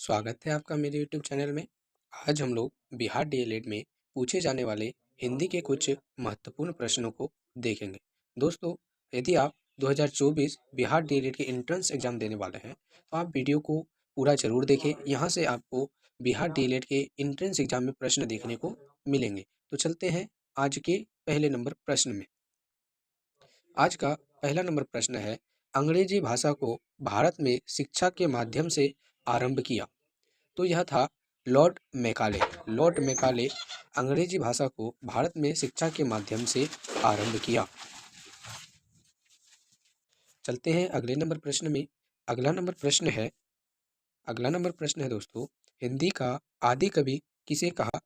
स्वागत है आपका मेरे YouTube चैनल में। आज हम लोग बिहार डीएलएड में पूछे जाने वाले हिंदी के कुछ महत्वपूर्ण प्रश्नों को देखेंगे। दोस्तों, यदि आप 2024 बिहार डीएलएड के एंट्रेंस एग्जाम देने वाले हैं तो आप वीडियो को पूरा जरूर देखें। यहाँ से आपको बिहार डीएलएड के एंट्रेंस एग्जाम में प्रश्न देखने को मिलेंगे। तो चलते हैं आज के पहले नंबर प्रश्न में। आज का पहला नंबर प्रश्न है, अंग्रेजी भाषा को भारत में शिक्षा के माध्यम से आरंभ किया। तो यह था लॉर्ड मैकाले। लॉर्ड मैकाले अंग्रेजी भाषा को भारत में शिक्षा के माध्यम से आरंभ किया। चलते हैं अगले नंबर प्रश्न में। अगला नंबर प्रश्न है दोस्तों, हिंदी का आदि कवि किसे कहा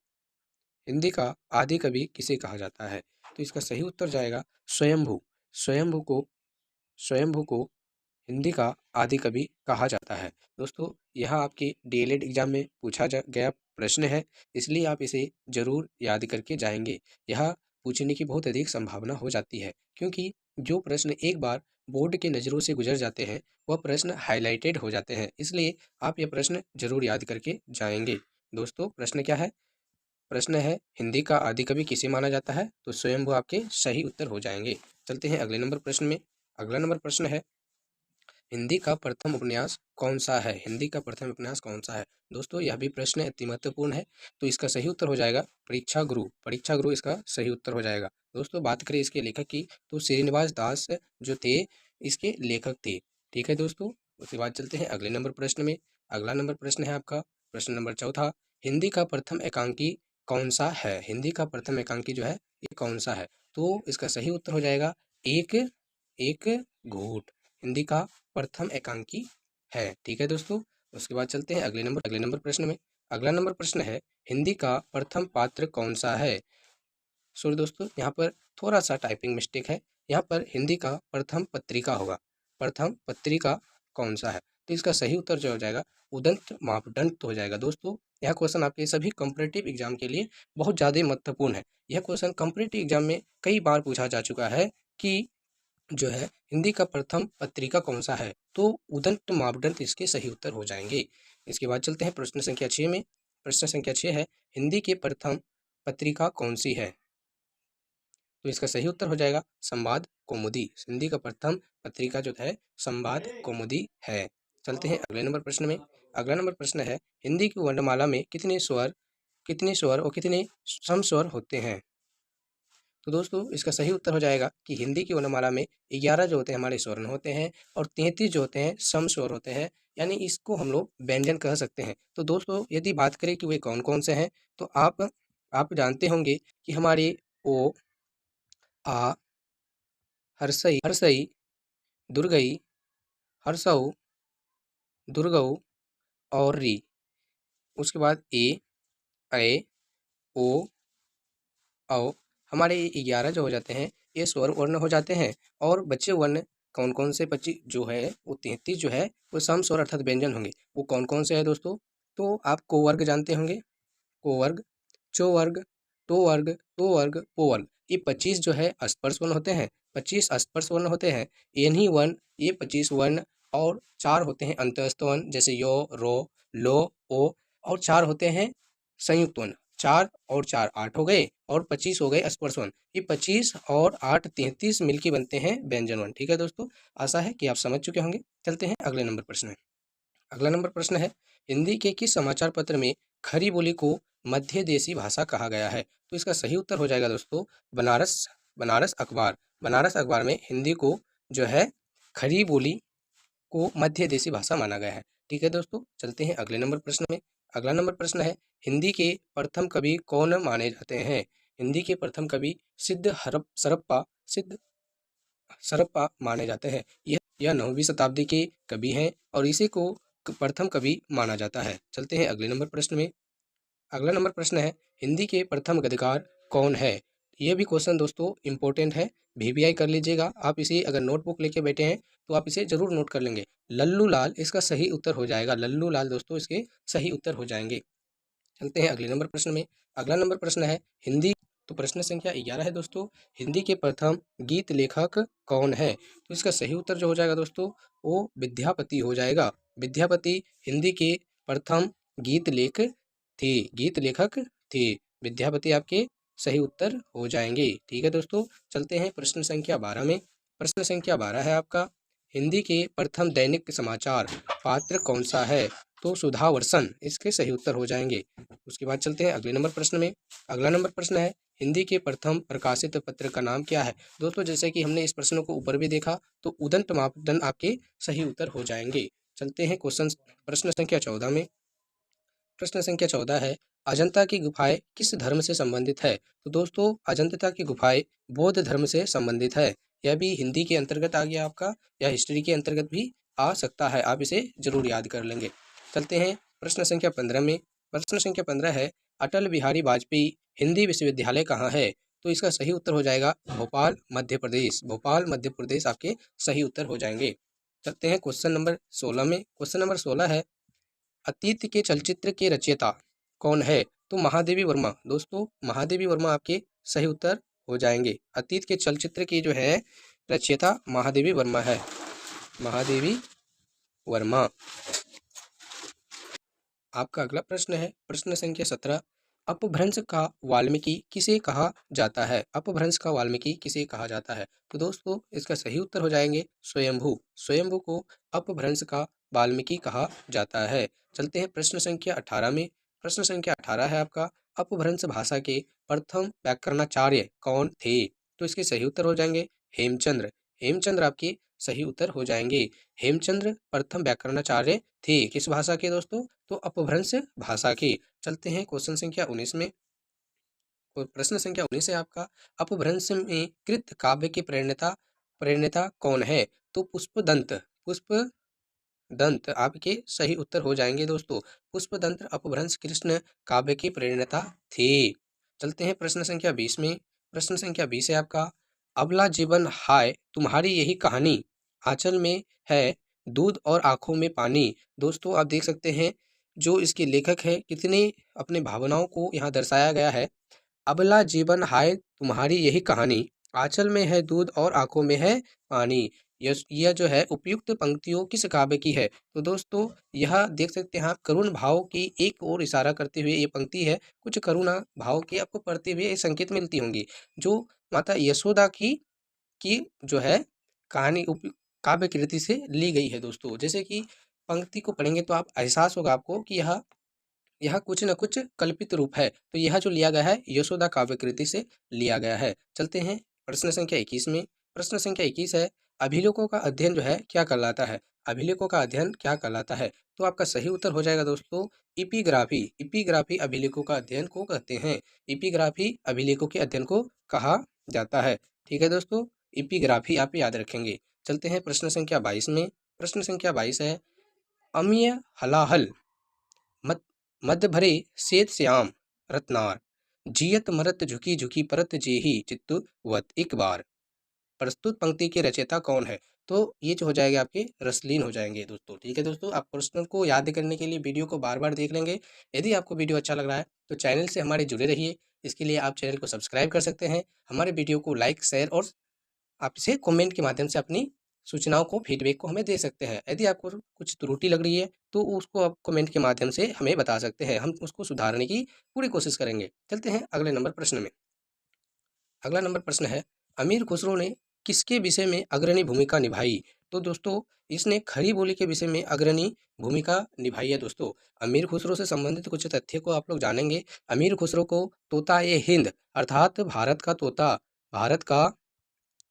हिंदी का आदि कवि किसे कहा जाता है। तो इसका सही उत्तर जाएगा स्वयंभू। स्वयंभू को स्वयंभू को हिंदी का आदि कवि कहा जाता है। दोस्तों, यह आपके डीएलएड एग्जाम में पूछा गया प्रश्न है, इसलिए आप इसे जरूर याद करके जाएंगे। यह पूछने की बहुत अधिक संभावना हो जाती है, क्योंकि जो प्रश्न एक बार बोर्ड की नज़रों से गुजर जाते हैं वह प्रश्न हाईलाइटेड हो जाते हैं, इसलिए आप यह प्रश्न जरूर याद करके जाएंगे। दोस्तों, प्रश्न क्या है? प्रश्न है, हिंदी का आदि कवि किसे माना जाता है। तो स्वयंभू आपके सही उत्तर हो जाएंगे। चलते हैं अगले नंबर प्रश्न में। अगला नंबर प्रश्न है, हिंदी का प्रथम उपन्यास कौन सा है। हिंदी का प्रथम उपन्यास कौन सा है। दोस्तों, यह भी प्रश्न अति महत्वपूर्ण है, तो इसका सही उत्तर हो जाएगा परीक्षा गुरु। परीक्षा गुरु इसका सही उत्तर हो जाएगा। दोस्तों, बात करें इसके लेखक की तो श्रीनिवास दास जो थे इसके लेखक थे। ठीक है दोस्तों, उसके बाद चलते हैं अगले नंबर प्रश्न में। अगला नंबर प्रश्न है आपका प्रश्न नंबर चौथा, हिंदी का प्रथम एकांकी कौन सा है। हिंदी का प्रथम एकांकी जो है ये कौन सा है। तो इसका सही उत्तर हो जाएगा एक एक घूट। हिंदी का प्रथम एकांकी है। ठीक है दोस्तों, उसके बाद चलते हैं अगले नंबर प्रश्न में। अगला नंबर प्रश्न है, हिंदी का प्रथम पात्र कौन सा है। सॉरी दोस्तों, यहाँ पर थोड़ा सा टाइपिंग मिस्टेक है। यहाँ पर हिंदी का प्रथम पत्रिका होगा। प्रथम पत्रिका कौन सा है। तो इसका सही उत्तर जो हो जाएगा उदंत मापदंड हो जाएगा। दोस्तों, यह क्वेश्चन आपके सभी कॉम्पिटिटिव एग्जाम के लिए बहुत ज़्यादा महत्वपूर्ण है। यह क्वेश्चन कॉम्पिटिटिव एग्जाम में कई बार पूछा जा चुका है कि जो है हिंदी का प्रथम पत्रिका कौन सा है। तो उदंत मापदंड इसके सही उत्तर हो जाएंगे। इसके बाद चलते हैं प्रश्न संख्या 6 में। प्रश्न संख्या 6 है, हिंदी की प्रथम पत्रिका कौन सी है। तो इसका सही उत्तर हो जाएगा संवाद कौमुदी। हिंदी का प्रथम पत्रिका जो है संवाद कौमुदी है। चलते हैं अगले नंबर प्रश्न में। अगला नंबर प्रश्न है, हिंदी की वर्णमाला में कितने स्वर और कितने सम स्वर होते हैं। तो दोस्तों, इसका सही उत्तर हो जाएगा कि हिंदी की वर्णमाला में 11 जो होते हैं हमारे स्वर्ण होते हैं और 33 जो होते हैं सम स्वर होते हैं, यानी इसको हम लोग व्यंजन कह सकते हैं। तो दोस्तों, यदि बात करें कि वे कौन कौन से हैं, तो आप जानते होंगे कि हमारे ओ, आ, हर्सई, दुर्गई, हर्षऊ, दुर्गऊ और री। उसके बाद ए, ओ, औ, हमारे ये 11 जो हो जाते हैं ये स्वर वर्ण हो जाते हैं। और बच्चे वर्ण कौन कौन से 25 जो है वो 33 जो है वो सम स्वर अर्थात व्यंजन होंगे। वो कौन कौन से है दोस्तों। तो आप कोवर्ग जानते होंगे, कोवर्ग, चौवर्ग, टोवर्ग, टोवर्ग, पोवर्ग। ये 25 जो है स्पर्श वर्ण होते हैं। 25 स्पर्श वर्ण होते हैं। इन्हीं वर्ण ये 25 वर्ण और 4 होते हैं अंतस्थ वर्ण, जैसे यो, रो, लो, ओ। और 4 होते हैं संयुक्त वर्ण। 4 और 4 8 हो गए और 25 हो गए स्पर्श वर्ण। ये 25 और 8 33 मिलके बनते हैं व्यंजन वर्ण। ठीक है दोस्तों, आशा है कि आप समझ चुके होंगे। चलते हैं अगले नंबर प्रश्न में। अगला नंबर प्रश्न है, हिंदी के किस समाचार पत्र में खड़ी बोली को मध्य देशी भाषा कहा गया है। तो इसका सही उत्तर हो जाएगा दोस्तों बनारस बनारस अखबार। बनारस अखबार में हिंदी को जो है खड़ी बोली को मध्य देशी भाषा माना गया है। ठीक है दोस्तों, चलते हैं अगले नंबर प्रश्न में। अगला नंबर प्रश्न है, हिंदी के प्रथम कवि कौन माने जाते हैं। हिंदी के प्रथम कवि सिद्ध सरप्पा माने जाते हैं। यह 9वीं शताब्दी के कवि हैं और इसी को प्रथम कवि माना जाता है। चलते हैं अगले नंबर प्रश्न में। अगला नंबर प्रश्न है, हिंदी के प्रथम गद्यकार कौन है। ये भी क्वेश्चन दोस्तों इंपॉर्टेंट है, वीवीआई कर लीजिएगा। आप इसे अगर नोटबुक लेके बैठे हैं तो आप इसे जरूर नोट कर लेंगे। लल्लू लाल इसका सही उत्तर हो जाएगा। लल्लू लाल दोस्तों इसके सही उत्तर हो जाएंगे। चलते हैं अगले नंबर प्रश्न में। अगला नंबर प्रश्न है, हिंदी तो प्रश्न संख्या 11 है दोस्तों, हिंदी के प्रथम गीत लेखक कौन है। तो इसका सही उत्तर जो हो जाएगा दोस्तों वो विद्यापति हो जाएगा। विद्यापति हिंदी के प्रथम गीत लेखक थे। विद्यापति आपके सही उत्तर हो जाएंगे। ठीक है दोस्तों, चलते हैं प्रश्न संख्या 12 में। प्रश्न संख्या 12 है आपका, हिंदी के प्रथम दैनिक समाचार पात्र कौन सा है? तो सुधावर्सन इसके सही उत्तर हो जाएंगे। उसके बाद चलते हैं अगले नंबर प्रश्न में। अगला नंबर प्रश्न है, हिंदी के प्रथम प्रकाशित पत्र का नाम क्या है? दोस्तों जैसे कि हमने इस प्रश्न को ऊपर भी देखा, तो उदंत मापदंड आपके सही उत्तर हो जाएंगे। चलते हैं प्रश्न संख्या 14 में। प्रश्न संख्या 14 है, अजंता की गुफाएं किस धर्म से संबंधित है? तो दोस्तों अजंता की गुफाएं बौद्ध धर्म से संबंधित है। यह भी हिंदी के अंतर्गत आ गया आपका, या हिस्ट्री के अंतर्गत भी आ सकता है, आप इसे जरूर याद कर लेंगे। चलते हैं प्रश्न संख्या 15 में। प्रश्न संख्या 15 है, अटल बिहारी वाजपेयी हिंदी विश्वविद्यालय कहाँ है? तो इसका सही उत्तर हो जाएगा भोपाल मध्य प्रदेश। भोपाल मध्य प्रदेश आपके सही उत्तर हो जाएंगे। चलते हैं क्वेश्चन नंबर 16 में। क्वेश्चन नंबर 16 है, अतीत के चलचित्र के रचयिता कौन है? तो महादेवी वर्मा। दोस्तों महादेवी वर्मा आपके सही उत्तर हो जाएंगे। अतीत के चलचित्र की जो है रचयिता महादेवी वर्मा है। महादेवी वर्मा। आपका अगला प्रश्न है प्रश्न संख्या 17, अपभ्रंश का वाल्मीकि किसे कहा जाता है? अपभ्रंश का वाल्मीकि किसे कहा जाता है? तो दोस्तों इसका सही उत्तर हो जाएंगे स्वयंभू। स्वयंभू को अपभ्रंश का वाल्मीकि कहा जाता है। चलते हैं प्रश्न संख्या 18 में। प्रश्न संख्या 18 है आपका, अपभ्रंश भाषा के प्रथम व्याकरणाचार्य कौन थे? तो इसके सही उत्तर हो जाएंगे हेमचंद्र। हेमचंद्र आपके सही उत्तर हो जाएंगे। हेमचंद्र प्रथम व्याकरणाचार्य थे किस भाषा के दोस्तों? तो अपभ्रंश भाषा के। चलते हैं क्वेश्चन संख्या 19 में। प्रश्न संख्या 19 है आपका, अपभ्रंश में कृत काव्य के प्रणेता कौन है? तो पुष्पदंत आपके सही उत्तर हो जाएंगे दोस्तों। पुष्पदंत अपभ्रंश कृष्ण काव्य के प्रणेता थे। चलते हैं प्रश्न संख्या 20 में। प्रश्न संख्या 20 है आपका, अबला जीवन हाय तुम्हारी यही कहानी आंचल में है दूध और आंखों में पानी। दोस्तों आप देख सकते हैं जो इसके लेखक है कितनी अपने भावनाओं को यहाँ दर्शाया गया है। अबला जीवन हाय तुम्हारी यही कहानी आंचल में है दूध और आंखों में है पानी। यह जो है उपयुक्त पंक्तियों किस काव्य की है? तो दोस्तों यह देख सकते हैं आप करुण भाव की एक ओर इशारा करते हुए ये पंक्ति है। कुछ करुणा भाव की आपको पढ़ते हुए ये संकेत मिलती होंगी, जो माता यशोदा की जो है कहानी काव्य कृति से ली गई है दोस्तों। जैसे कि पंक्ति को पढ़ेंगे तो आप एहसास होगा आपको कि यह कुछ न कुछ कल्पित रूप है। तो यह जो लिया गया है यशोदा काव्य कृति से लिया गया है। चलते हैं प्रश्न संख्या 21 में। प्रश्न संख्या 21 है, अभिलेखों का अध्ययन जो है क्या कहलाता है? अभिलेखों का अध्ययन क्या कहलाता है? तो आपका सही उत्तर हो जाएगा दोस्तों इपिग्राफी। इपिग्राफी अभिलेखों का अध्ययन को कहते हैं। इपिग्राफी अभिलेखों के अध्ययन को कहा जाता है। ठीक है दोस्तों, इपिग्राफी आप याद रखेंगे। चलते हैं प्रश्न संख्या 22 में। प्रश्न संख्या 22 है, अम्य हलाहल मध्य भरे श्वेत श्याम रत्नार जियत मरत झुकी झुकी परत जेही चित्तु वत एक बार। प्रस्तुत पंक्ति के रचयिता कौन है? तो ये जो हो जाएगा आपके रसलीन हो जाएंगे दोस्तों। ठीक है दोस्तों, आप प्रश्न को याद करने के लिए वीडियो को बार बार देख लेंगे। यदि आपको वीडियो अच्छा लग रहा है तो चैनल से हमारे जुड़े रहिए। इसके लिए आप चैनल को सब्सक्राइब कर सकते हैं। हमारे वीडियो को लाइक शेयर और आप इसे कमेंट के माध्यम से अपनी सूचनाओं को फीडबैक को हमें दे सकते हैं। यदि आपको कुछ त्रुटि लग रही है तो उसको आप कमेंट के माध्यम से हमें बता सकते हैं, हम उसको सुधारने की पूरी कोशिश करेंगे। चलते हैं अगले नंबर प्रश्न में। अगला नंबर प्रश्न है, अमीर खुसरो ने किसके विषय में अग्रणी भूमिका निभाई? तो दोस्तों इसने खरी बोली के विषय में अग्रणी भूमिका निभाई है दोस्तों। अमीर खुसरो से संबंधित कुछ तथ्य को आप लोग जानेंगे। अमीर खुसरो को तोता ए हिंद अर्थात भारत का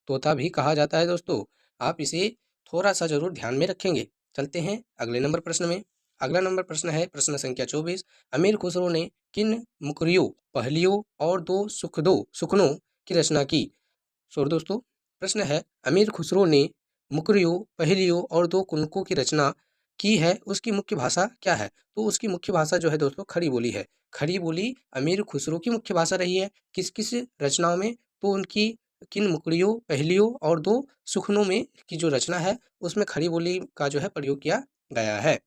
तोता भी कहा जाता है दोस्तों। आप इसे थोड़ा सा जरूर ध्यान में रखेंगे। चलते हैं अगले नंबर प्रश्न में। अगला नंबर प्रश्न है प्रश्न संख्या 24, अमीर खुसरो ने किन मुकरियों पहलियों और दो सुखनों की रचना की? सॉरी दोस्तों, प्रश्न है अमीर खुसरो ने मुकरियों पहलियों और दो कुनकों की रचना की है, उसकी मुख्य भाषा क्या है? तो उसकी मुख्य भाषा जो है दोस्तों खड़ी बोली है। खड़ी बोली अमीर खुसरो की मुख्य भाषा रही है। किस किस रचनाओं में? तो उनकी किन मुकरियों पहलियों और दो सुखनों में की जो रचना है उसमें खड़ी बोली का जो है प्रयोग किया गया है।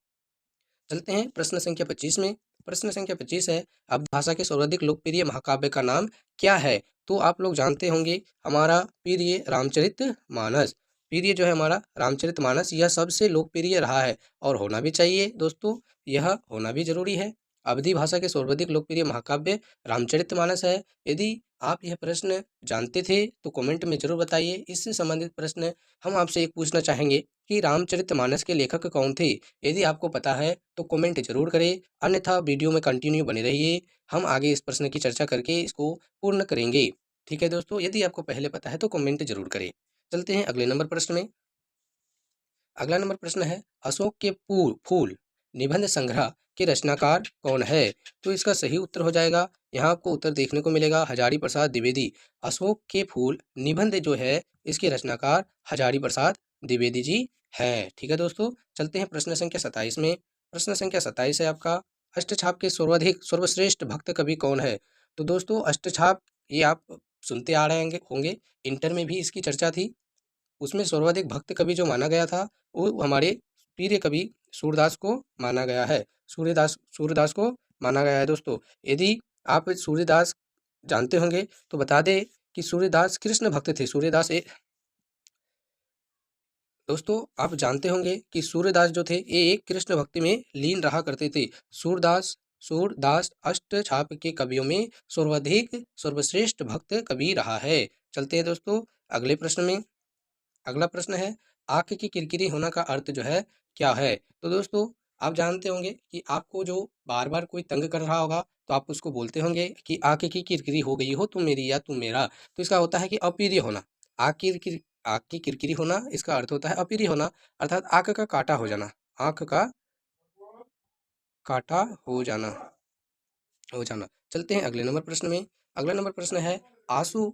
चलते हैं प्रश्न संख्या 25 में। प्रश्न संख्या 25 है, अब भाषा के सर्वाधिक लोकप्रिय महाकाव्य का नाम क्या है? तो आप लोग जानते होंगे हमारा प्रिय रामचरित मानस। प्रिय जो है हमारा रामचरितमानस, यह सबसे लोकप्रिय रहा है और होना भी चाहिए दोस्तों, यह होना भी ज़रूरी है। अवधी भाषा के सर्वाधिक लोकप्रिय महाकाव्य रामचरितमानस है। यदि आप यह प्रश्न जानते थे तो कमेंट में ज़रूर बताइए। इससे संबंधित प्रश्न हम आपसे एक पूछना चाहेंगे कि रामचरितमानस के लेखक कौन थे? यदि आपको पता है तो कमेंट ज़रूर करें, अन्यथा वीडियो में कंटिन्यू बने रहिए। हम आगे इस प्रश्न की चर्चा करके इसको पूर्ण करेंगे। ठीक है दोस्तों, यदि आपको पहले पता है तो कमेंट ज़रूर करें। चलते हैं अगले नंबर प्रश्न में। अगला नंबर प्रश्न है, अशोक के फूल निबंध संग्रह के रचनाकार कौन है? तो इसका सही उत्तर हो जाएगा, यहाँ आपको उत्तर देखने को मिलेगा हजारी प्रसाद द्विवेदी। अशोक के फूल निबंध जो है इसके रचनाकार हजारी प्रसाद द्विवेदी जी है। ठीक है दोस्तों, चलते हैं प्रश्न संख्या 27 में। प्रश्न संख्या 27 है आपका, अष्टछाप के सर्वाधिक सर्वश्रेष्ठ भक्त कवि कौन है? तो दोस्तों अष्टछाप ये आप सुनते आ रहे होंगे, इंटर में भी इसकी चर्चा थी। उसमें सर्वाधिक भक्त कवि जो माना गया था वो हमारे प्रिय कवि सूरदास को माना गया है। सूर्यदास को माना गया है दोस्तों। यदि आप सूर्यदास जानते होंगे तो बता दें कि सूर्यदास कृष्ण भक्त थे। दोस्तों आप जानते होंगे कि सूर्यदास जो थे ये एक कृष्ण भक्ति में लीन रहा करते थे। सूरदास अष्टछाप के कवियों में सर्वाधिक सर्वश्रेष्ठ भक्त कवि रहा है। चलते हैं दोस्तों अगले प्रश्न में। अगला प्रश्न है, आँख की किरकिरी होना का अर्थ जो है क्या है? तो दोस्तों आप जानते होंगे कि आपको जो बार बार कोई तंग कर रहा होगा तो आप उसको बोलते होंगे कि आँख की किरकिरी हो गई हो तुम मेरी या तुम मेरा। तो इसका होता है कि अप्रिय होना। आँख की किरकिरी होना इसका अर्थ होता है अप्रिय होना, अर्थात आँख का काटा हो जाना। आँख का काटा हो जाना। चलते हैं अगले नंबर प्रश्न में। अगला नंबर प्रश्न है, आंसू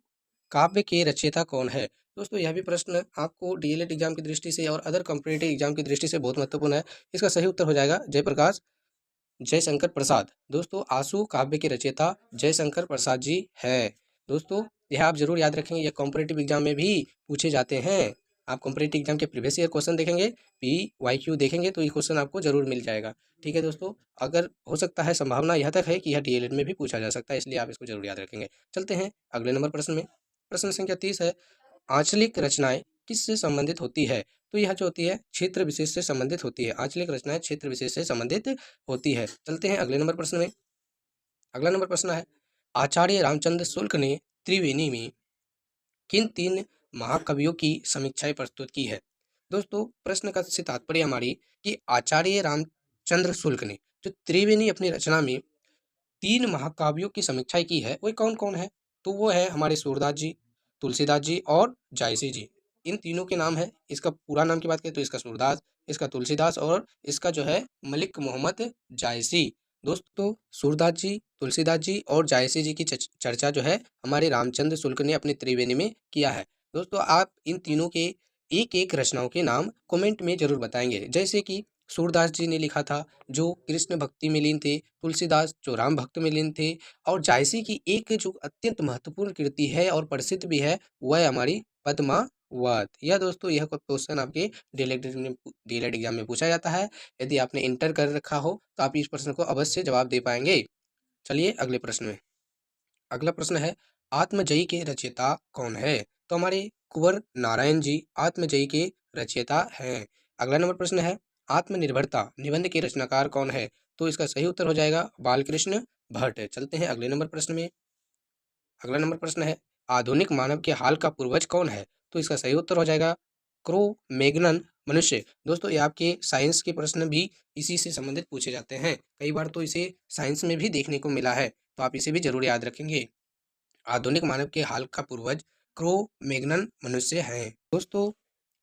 काव्य के रचयिता कौन है? दोस्तों यह भी प्रश्न आपको डीएलएड एग्जाम की दृष्टि से और अदर कॉम्पिटिटिव एग्जाम की दृष्टि से बहुत महत्वपूर्ण है। इसका सही उत्तर हो जाएगा जयप्रकाश जयशंकर प्रसाद। दोस्तों आंसू काव्य के रचयिता जयशंकर प्रसाद जी है। दोस्तों यह आप जरूर याद रखेंगे, यह कॉम्पिटिटिव एग्जाम में भी पूछे जाते हैं। आप कॉम्पिटिटिव एग्जाम के प्रीवियस ईयर क्वेश्चन देखेंगे, PYQ देखेंगे तो ये क्वेश्चन आपको जरूर मिल जाएगा। ठीक है दोस्तों, अगर हो सकता है संभावना यह तक है कि यह डीएलएड में भी पूछा जा सकता है, इसलिए आप इसको जरूर याद रखेंगे। चलते हैं अगले नंबर प्रश्न में। प्रश्न संख्या 30 है, आंचलिक रचनाएं किससे संबंधित होती है? तो यह जो होती है क्षेत्र विशेष से संबंधित होती है। आंचलिक रचनाएं क्षेत्र विशेष से संबंधित होती है। चलते हैं अगले नंबर प्रश्न में। अगला नंबर प्रश्न है, आचार्य रामचंद्र शुक्ल ने त्रिवेणी में किन तीन महाकवियों की समीक्षाएं प्रस्तुत की है? दोस्तों प्रश्न का से तात्पर्य हमारी कि आचार्य रामचंद्र शुक्ल ने जो त्रिवेणी अपनी रचना में तीन महाकाव्यों की समीक्षाएं की है वो कौन कौन है? तो वो है हमारे सूरदास जी, तुलसीदास जी और जायसी जी। इन तीनों के नाम है। इसका पूरा नाम की बात करें तो इसका सूरदास, इसका तुलसीदास और इसका जो है मलिक मोहम्मद जायसी। दोस्तों सूरदास जी, तुलसीदास जी और जायसी जी की चर्चा जो है हमारे रामचंद्र शुक्ल ने अपनी त्रिवेणी में किया है। दोस्तों आप इन तीनों के एक एक रचनाओं के नाम कमेंट में जरूर बताएंगे। जैसे कि सूरदास जी ने लिखा था जो कृष्ण भक्ति में लीन थे, तुलसीदास जो राम भक्त में लीन थे और जायसी की एक जो अत्यंत महत्वपूर्ण कृति है और प्रसिद्ध भी है वह है हमारी पद्मावत। यह दोस्तों यह क्वेश्चन आपके डीएलएड एग्जाम में पूछा जाता है। यदि आपने इंटर कर रखा हो तो आप इस प्रश्न को अवश्य जवाब दे पाएंगे। चलिए अगले प्रश्न में। अगला प्रश्न है, आत्मजयी के रचयिता कौन है? तो हमारे कुंवर नारायण जी आत्मजयी के रचयिता हैं। अगला नंबर प्रश्न है, आत्मनिर्भरता निबंध के रचनाकार कौन है? तो इसका सही उत्तर हो जाएगा बालकृष्ण भट्ट। चलते हैं अगले नंबर प्रश्न में। अगला नंबर प्रश्न है, आधुनिक मानव के हाल का पूर्वज कौन है? तो इसका सही उत्तर हो जाएगा क्रो मैग्नन मनुष्य। दोस्तों ये आपके साइंस के प्रश्न भी इसी से संबंधित पूछे जाते हैं, कई बार तो इसे साइंस में भी देखने को मिला है, तो आप इसे भी जरूर याद रखेंगे। आधुनिक मानव के हाल का पूर्वज क्रो मैग्नन मनुष्य है। दोस्तों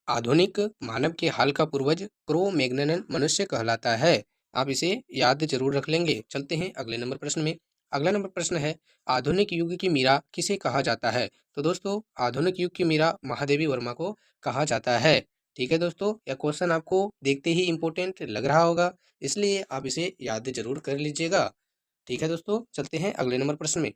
आधुनिक मानव के हाल का पूर्वज क्रो मैग्नन मनुष्य कहलाता है। आप इसे याद जरूर रख लेंगे। चलते हैं अगले नंबर प्रश्न में। अगला नंबर प्रश्न है, आधुनिक युग की मीरा किसे कहा जाता है? तो दोस्तों आधुनिक युग की मीरा महादेवी वर्मा को कहा जाता है। ठीक है दोस्तों, यह क्वेश्चन आपको देखते ही इंपॉर्टेंट लग रहा होगा, इसलिए आप इसे याद जरूर कर लीजिएगा। ठीक है दोस्तों, चलते हैं अगले नंबर प्रश्न में।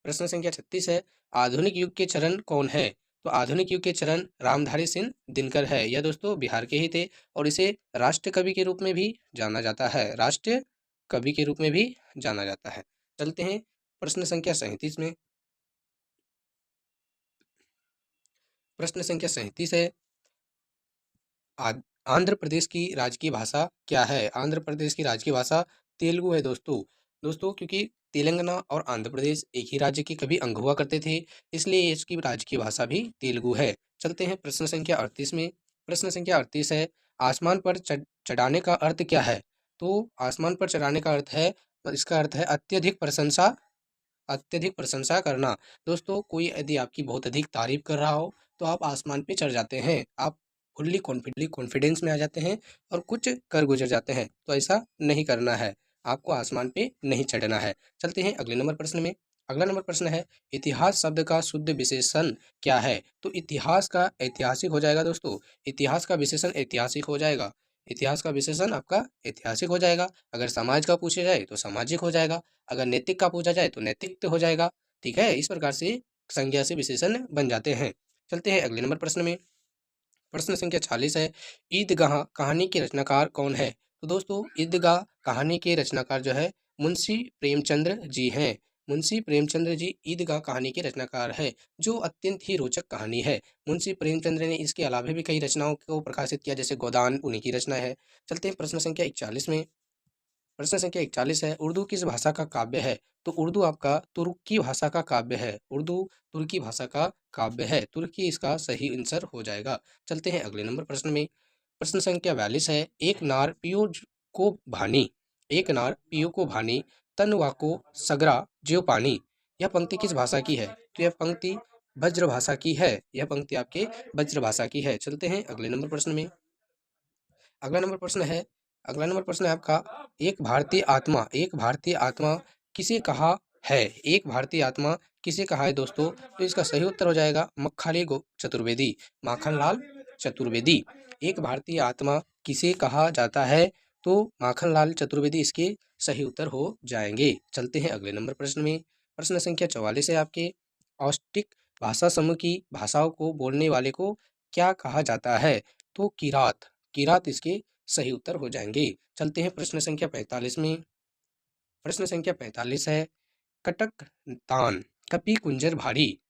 प्रश्न संख्या 36 है, आधुनिक युग के चरण कौन है? तो आधुनिक युग के चरण रामधारी सिंह दिनकर है। यह दोस्तों बिहार के ही थे और इसे राष्ट्र कवि के रूप में भी जाना जाता है। राष्ट्र कवि के रूप में भी जाना जाता है। चलते हैं प्रश्न संख्या 37 में। प्रश्न संख्या 37 है, आंध्र प्रदेश की राजकीय भाषा क्या है? आंध्र प्रदेश की राजकीय भाषा तेलुगु है दोस्तों। दोस्तों क्योंकि तेलंगाना और आंध्र प्रदेश एक ही राज्य के कभी अंग हुआ करते थे, इसलिए इसकी राजकीय भाषा भी तेलुगु है। चलते हैं प्रश्न संख्या 38 में। प्रश्न संख्या 38 है, आसमान पर चढ़ाने का अर्थ क्या है? तो आसमान पर चढ़ाने का अर्थ है, इसका अर्थ है अत्यधिक प्रशंसा करना। दोस्तों कोई यदि आपकी बहुत अधिक तारीफ कर रहा हो तो आप आसमान पे चढ़ जाते हैं, आप फुल्ली कॉन्फिडेंस में आ जाते हैं और कुछ कर गुजर जाते हैं, तो ऐसा नहीं करना है, आपको आसमान पे नहीं चढ़ना है। चलते हैं अगले नंबर प्रश्न में। अगला नंबर प्रश्न है, इतिहास शब्द का शुद्ध विशेषण क्या है? तो इतिहास का ऐतिहासिक हो जाएगा दोस्तों, इतिहास का विशेषण ऐतिहासिक हो जाएगा, इतिहास का विशेषण आपका ऐतिहासिक हो जाएगा। अगर समाज का पूछा जाए तो सामाजिक हो जाएगा, अगर नैतिक का पूछा जाए तो नैतिक हो जाएगा। ठीक है, इस प्रकार से संज्ञा से विशेषण बन जाते हैं। चलते हैं अगले नंबर प्रश्न में। प्रश्न संख्या 40 है, ईदगाह कहानी के रचनाकार कौन है? तो दोस्तों ईदगाह कहानी के रचनाकार जो है मुंशी प्रेमचंद्र जी हैं। मुंशी प्रेमचंद्र जी ईदगाह कहानी के रचनाकार है, जो अत्यंत ही रोचक कहानी है। मुंशी प्रेमचंद्र ने इसके अलावा भी कई रचनाओं को प्रकाशित किया, जैसे गोदान उन्हीं की रचना है। चलते हैं प्रश्न संख्या 41 में। प्रश्न संख्या 41 है, उर्दू किस भाषा का काव्य है? तो उर्दू आपका तुर्की भाषा का काव्य है, उर्दू तुर्की भाषा का काव्य है, तुर्की इसका सही आंसर हो जाएगा। चलते हैं अगले नंबर प्रश्न में। प्रश्न संख्या 42 है, एक नार पियो को भानी, एक नार पियो को भानी, तन वाको सगरा ज्यो पानी। यह पंक्ति किस भाषा की है? तो यह पंक्ति ब्रज भाषा की है, यह पंक्ति आपके ब्रज भाषा की है। चलते हैं अगले नंबर प्रश्न में। अगला नंबर प्रश्न है, अगला नंबर प्रश्न है आपका, एक भारतीय आत्मा किसे कहा है? एक भारतीय आत्मा किसे कहा है दोस्तों? तो इसका सही उत्तर हो जाएगा मक्खाली गो चतुर्वेदी, माखनलाल चतुर्वेदी। एक भारतीय आत्मा किसे कहा जाता है? तो माखनलाल चतुर्वेदी इसके सही उत्तर हो जाएंगे। चलते हैं अगले नंबर प्रश्न में। प्रश्न संख्या 44 है आपके, औष्टिक भाषा समूह की भाषाओं को बोलने वाले को क्या कहा जाता है? तो किरात, किरात इसके सही उत्तर हो जाएंगे। चलते हैं प्रश्न संख्या 45 में। प्रश्न संख्या 45 है, कटक तान कपि कुंजर भारी,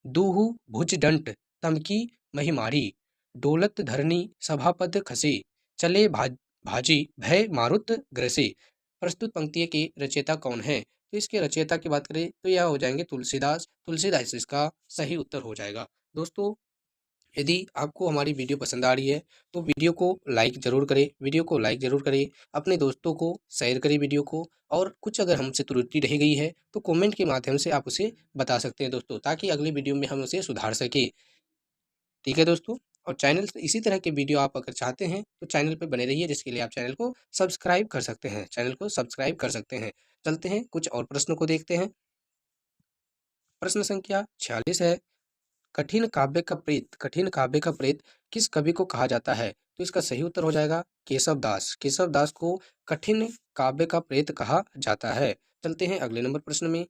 दूहु भुज डंट तमकी महिमारी, डोलत धरनी सभापद खसे, चले भाजी भय मारुत ग्रसे। प्रस्तुत पंक्ति के रचयिता कौन है? तो इसके रचयिता की बात करें तो यह हो जाएंगे तुलसीदास, तुलसीदास इसका सही उत्तर हो जाएगा। दोस्तों यदि आपको हमारी वीडियो पसंद आ रही है तो वीडियो को लाइक ज़रूर करें, वीडियो को लाइक ज़रूर करें, अपने दोस्तों को शेयर करें वीडियो को, और कुछ अगर हमसे त्रुटि रह गई है तो कमेंट के माध्यम से आप उसे बता सकते हैं दोस्तों, ताकि अगली वीडियो में हम उसे सुधार सकें। ठीक है दोस्तों, और चैनल से इसी तरह के वीडियो आप अगर चाहते हैं तो चैनल पर बने रहिए, जिसके लिए आप चैनल को सब्सक्राइब कर सकते हैं, चैनल को सब्सक्राइब कर सकते हैं। चलते हैं कुछ और प्रश्नों को देखते हैं। प्रश्न संख्या 46 है, कठिन काव्य का प्रेत किस कवि को कहा जाता है? तो इसका सही उत्तर हो जाएगा केशव दास, केशव दास को कठिन काव्य का प्रेत कहा जाता है। चलते हैं अगले नंबर प्रश्न में।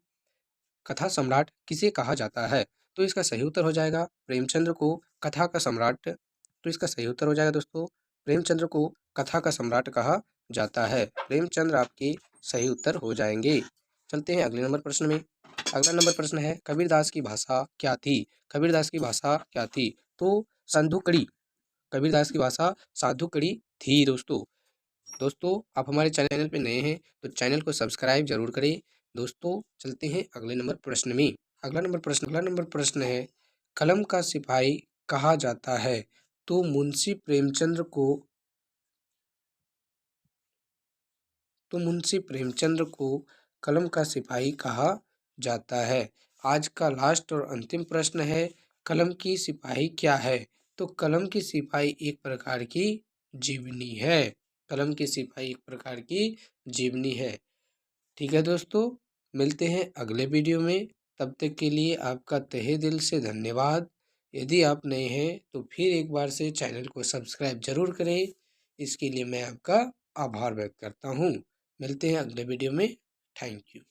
कथा सम्राट किसे कहा जाता है? तो इसका सही उत्तर हो जाएगा प्रेमचंद्र को कथा का सम्राट, तो इसका सही उत्तर हो जाएगा दोस्तों प्रेमचंद्र को कथा का सम्राट कहा जाता है। प्रेमचंद्र आपके सही उत्तर हो जाएंगे। चलते हैं अगले नंबर प्रश्न में। अगला नंबर प्रश्न है, कबीरदास की भाषा क्या थी? कबीरदास की भाषा क्या थी? तो संधुकड़ी, कबीरदास की भाषा साधुकड़ी थी दोस्तों। दोस्तों आप हमारे चैनल पे नए हैं तो चैनल को सब्सक्राइब जरूर करें। दोस्तों चलते हैं अगले नंबर प्रश्न में। अगला नंबर प्रश्न है, कलम का सिपाही कहा जाता है? तो मुंशी प्रेमचंद्र को कलम का सिपाही कहा जाता है। आज का लास्ट और अंतिम प्रश्न है, कलम की सिपाही क्या है? तो कलम की सिपाही एक प्रकार की जीवनी है, कलम की सिपाही एक प्रकार की जीवनी है। ठीक है दोस्तों, मिलते हैं अगले वीडियो में, तब तक के लिए आपका तहे दिल से धन्यवाद। यदि आप नए हैं तो फिर एक बार से चैनल को सब्सक्राइब जरूर करें, इसके लिए मैं आपका आभार व्यक्त करता हूँ। मिलते हैं अगले वीडियो में। Thank you.